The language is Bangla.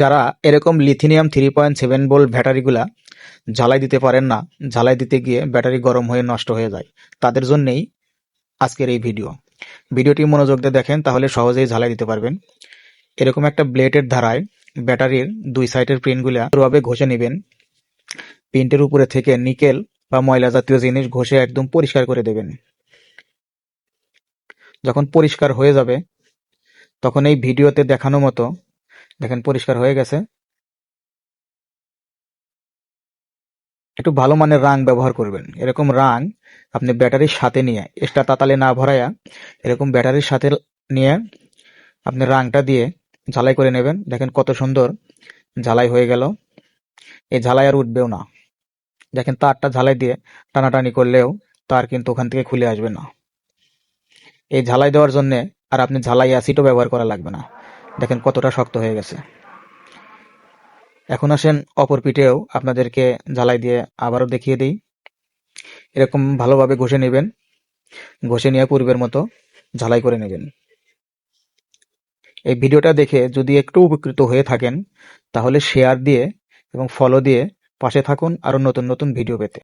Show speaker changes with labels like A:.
A: যারা এরকম লিথিনিয়াম 3.7 ভোল্ট ব্যাটারিগুলা জ্বালাই দিতে পারেন না, জ্বালাই দিতে গিয়ে ব্যাটারি গরম হয়ে নষ্ট হয়ে যায়, তাদের জন্যেই আজকের এই ভিডিওটি মনোযোগ দিয়ে দেখেন, তাহলে সহজেই জ্বালাই দিতে পারবেন। এরকম একটা ব্লেডের ধারায় ব্যাটারির দুই সাইডের পিনগুলা ভালোভাবে ঘষে নেবেন। পিনটির উপরে থেকে নিকেল বা ময়লা জাতীয় জিনিস ঘষে একদম পরিষ্কার করে দেবেন। যখন পরিষ্কার হয়ে যাবে তখন এই ভিডিওতে দেখানো মতো দেখেন পরিষ্কার হয়ে গেছে। একটু ভালো মানের রাং ব্যবহার করবেন। এরকম রাং আপনি ব্যাটারির সাথে নিয়ে, এক্সট্রা তাতালে না ভরাইয়া এরকম ব্যাটারির সাথে নিয়ে আপনি রাংটা দিয়ে ঝালাই করে নেবেন। দেখেন কত সুন্দর ঝালাই হয়ে গেল। এই ঝালাই আর উঠবেও না। দেখেন তারটা ঝালাই দিয়ে টানাটানি করলেও তার কিন্তু ওখান থেকে খুলে আসবে না। এই ঝালাই দেওয়ার জন্য আর আপনি ঝালাই অ্যাসিডও ব্যবহার করা লাগবে না। দেখেন কতটা শক্ত হয়ে গেছে। এখন আসেন অপর পিঠেও আপনাদেরকে ঝালাই দিয়ে আবারও দেখিয়ে দিই। এরকম ভালোভাবে ঘষে নেবেন, ঘষে নিয়ে পূর্বের মতো ঝালাই করে নেবেন। এই ভিডিওটা দেখে যদি একটু উপকৃত হয়ে থাকেন তাহলে শেয়ার দিয়ে এবং ফলো দিয়ে পাশে থাকুন আরো নতুন নতুন ভিডিও পেতে।